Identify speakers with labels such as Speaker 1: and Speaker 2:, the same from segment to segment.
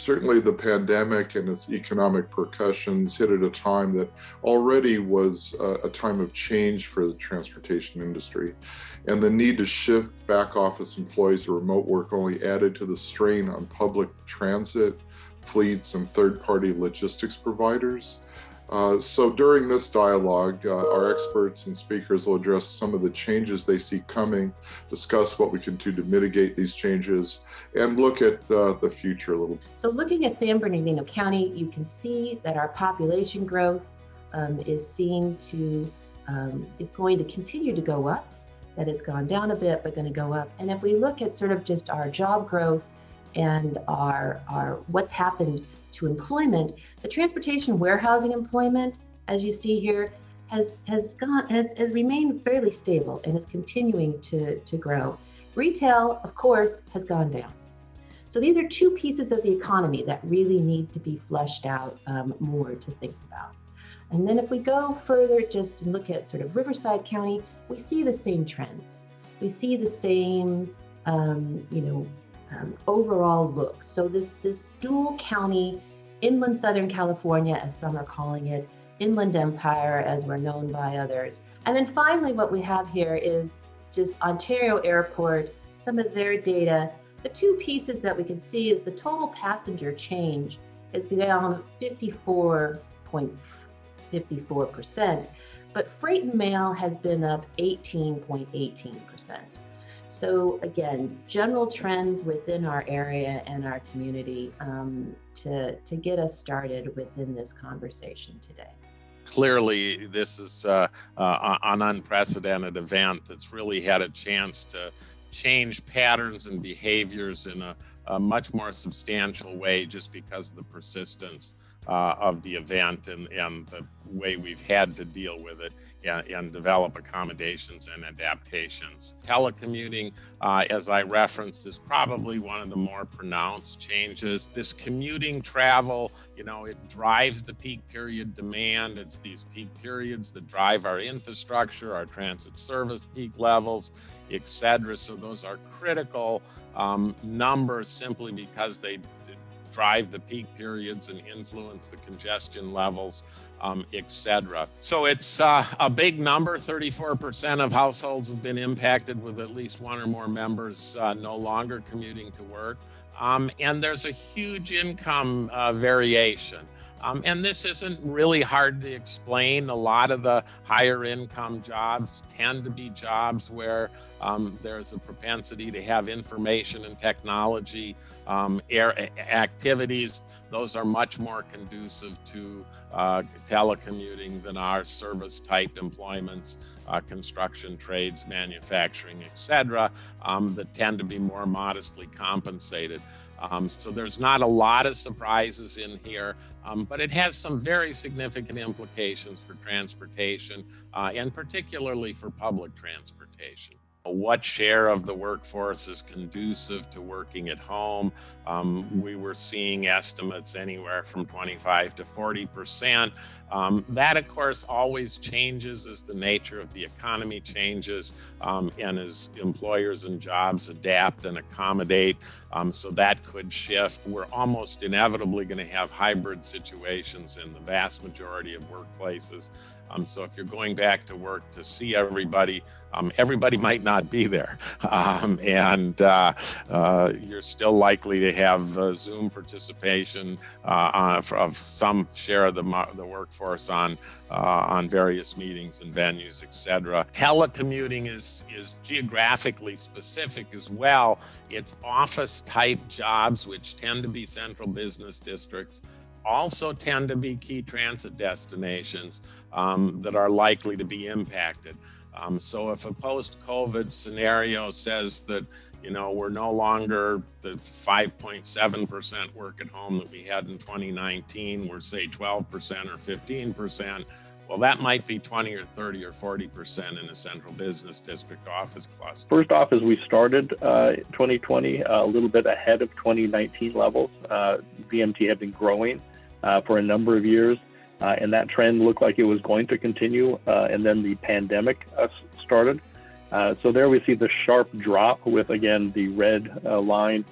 Speaker 1: Certainly the pandemic and its economic repercussions hit at a time that already was a time of change for the transportation industry. And the need to shift back office employees to remote work only added to the strain on public transit, fleets, and third-party logistics providers. So during this dialogue, our experts and speakers will address some of the changes they see coming, discuss what we can do to mitigate these changes, and look at the future a little.
Speaker 2: So looking at San Bernardino County, you can see that our population growth is going to continue to go up, that it's gone down a bit, but going to go up. And if we look at sort of just our job growth and our what's happened to employment, the transportation warehousing employment, as you see here, has remained fairly stable and is continuing to grow. Retail, of course, has gone down. So these are two pieces of the economy that really need to be fleshed out more to think about. And then if we go further, just to look at sort of Riverside County, we see the same trends. We see the same, overall look. So this dual county, inland Southern California, as some are calling it, Inland Empire, as we're known by others. And then finally, what we have here is just Ontario Airport, some of their data. The two pieces that we can see is the total passenger change is down 54.54%, but freight and mail has been up 18.18%. So again, general trends within our area and our community to get us started within this conversation today.
Speaker 3: Clearly, this is an unprecedented event that's really had a chance to change patterns and behaviors in a much more substantial way just because of the persistence of the event and the way we've had to deal with it and develop accommodations and adaptations. Telecommuting, as I referenced, is probably one of the more pronounced changes. This commuting travel, it drives the peak period demand. It's these peak periods that drive our infrastructure, our transit service peak levels, etc. So those are critical numbers simply because they drive the peak periods and influence the congestion levels, etc. So it's a big number. 34% of households have been impacted with at least one or more members no longer commuting to work. And there's a huge income variation. And this isn't really hard to explain. A lot of the higher income jobs tend to be jobs where there's a propensity to have information and technology activities. Those are much more conducive to telecommuting than our service type employments, construction trades, manufacturing, etc., that tend to be more modestly compensated. So there's not a lot of surprises in here, but it has some very significant implications for transportation and particularly for public transportation. What share of the workforce is conducive to working at home? We were seeing estimates anywhere from 25 to 40%. That, of course, always changes as the nature of the economy changes and as employers and jobs adapt and accommodate. So that could shift. We're almost inevitably going to have hybrid situations in the vast majority of workplaces. So if you're going back to work to see everybody, everybody might not be there. And you're still likely to have Zoom participation of some share of the workforce on various meetings and venues, etc. Telecommuting is geographically specific as well. It's office type jobs, which tend to be central business districts, also tend to be key transit destinations that are likely to be impacted. So if a post-COVID scenario says that, we're no longer the 5.7% work at home that we had in 2019, we're say 12% or 15%, well, that might be 20 or 30 or 40% in a central business district office cluster.
Speaker 4: First off, as we started 2020, a little bit ahead of 2019 levels, VMT had been growing for a number of years, and that trend looked like it was going to continue, and then the pandemic started. So there we see the sharp drop with, again, the red line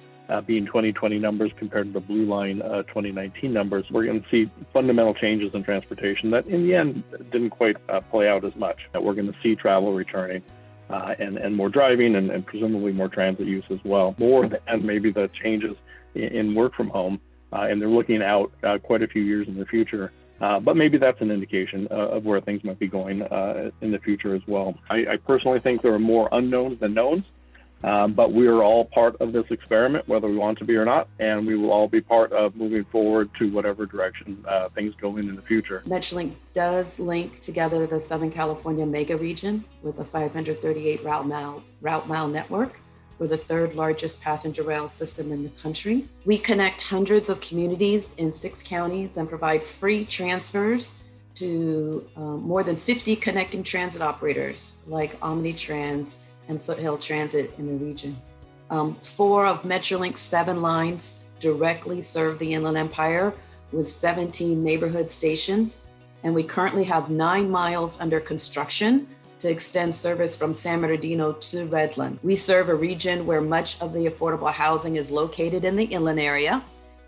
Speaker 4: being 2020 numbers compared to the blue line 2019 numbers. We're going to see fundamental changes in transportation that in the end didn't quite play out as much. That we're going to see travel returning and more driving and presumably more transit use as well. More than maybe the changes in work from home. And they're looking out quite a few years in the future. But maybe that's an indication of where things might be going in the future as well. I personally think there are more unknowns than knowns, but we are all part of this experiment, whether we want to be or not, and we will all be part of moving forward to whatever direction things go in the future.
Speaker 5: Metrolink does link together the Southern California mega region with a 538 route mile network. We're the third largest passenger rail system in the country. We connect hundreds of communities in 6 counties and provide free transfers to more than 50 connecting transit operators like Omnitrans and Foothill Transit in the region. 4 of Metrolink's 7 lines directly serve the Inland Empire with 17 neighborhood stations. And we currently have 9 miles under construction to extend service from San Bernardino to Redland. We serve a region where much of the affordable housing is located in the inland area,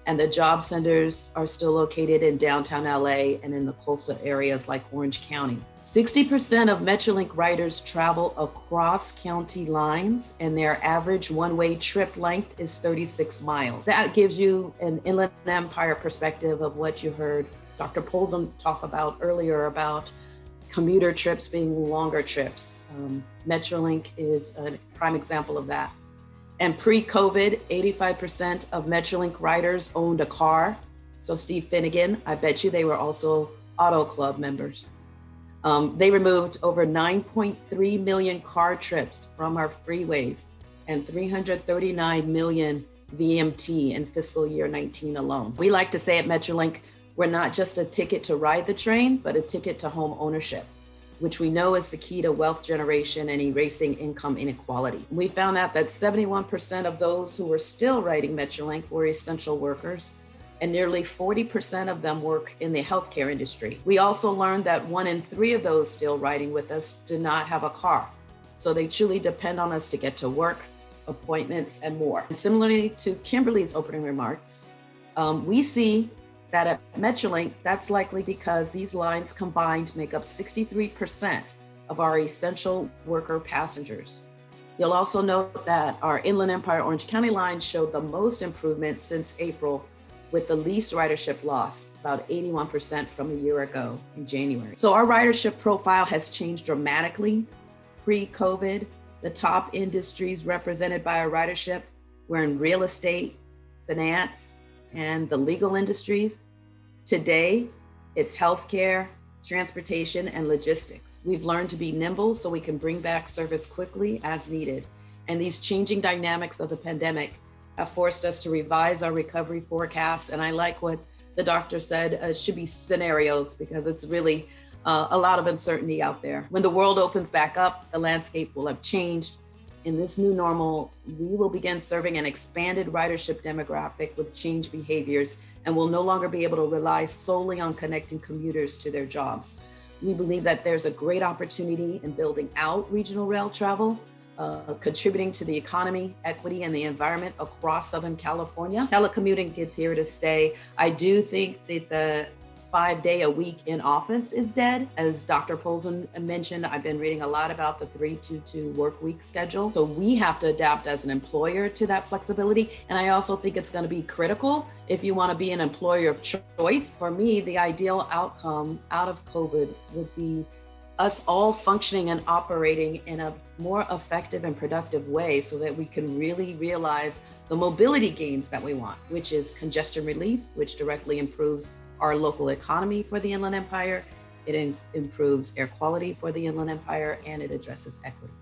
Speaker 5: and the job centers are still located in downtown LA and in the coastal areas like Orange County. 60% of Metrolink riders travel across county lines, and their average one-way trip length is 36 miles. That gives you an Inland Empire perspective of what you heard Dr. Polson talk about earlier about commuter trips being longer trips. Metrolink is a prime example of that. And pre-COVID, 85% of Metrolink riders owned a car. So Steve Finnegan, I bet you they were also Auto Club members. They removed over 9.3 million car trips from our freeways and 339 million VMT in fiscal year 19 alone. We like to say at Metrolink, we're not just a ticket to ride the train, but a ticket to home ownership, which we know is the key to wealth generation and erasing income inequality. We found out that 71% of those who were still riding Metrolink were essential workers, and nearly 40% of them work in the healthcare industry. We also learned that 1 in 3 of those still riding with us do not have a car. So they truly depend on us to get to work, appointments, and more. And similarly to Kimberly's opening remarks, we see that at Metrolink, that's likely because these lines combined make up 63% of our essential worker passengers. You'll also note that our Inland Empire Orange County line showed the most improvement since April, with the least ridership loss, about 81% from a year ago in January. So our ridership profile has changed dramatically. Pre-COVID, the top industries represented by our ridership were in real estate, finance, and the legal industries. Today, it's healthcare, transportation, and logistics. We've learned to be nimble so we can bring back service quickly as needed. And these changing dynamics of the pandemic have forced us to revise our recovery forecasts. And I like what the doctor said, should be scenarios, because it's really a lot of uncertainty out there. When the world opens back up, the landscape will have changed. In this new normal, we will begin serving an expanded ridership demographic with changed behaviors, and will no longer be able to rely solely on connecting commuters to their jobs. We believe that there's a great opportunity in building out regional rail travel, contributing to the economy, equity, and the environment across Southern California. Telecommuting gets here to stay. I do think that the 5-day-a-week in office is dead. As Dr. Polson mentioned, I've been reading a lot about the 3-2-2 work week schedule. So we have to adapt as an employer to that flexibility. And I also think it's going to be critical if you want to be an employer of choice. For me, the ideal outcome out of COVID would be us all functioning and operating in a more effective and productive way so that we can really realize the mobility gains that we want, which is congestion relief, which directly improves our local economy for the Inland Empire. It improves air quality for the Inland Empire, and it addresses equity.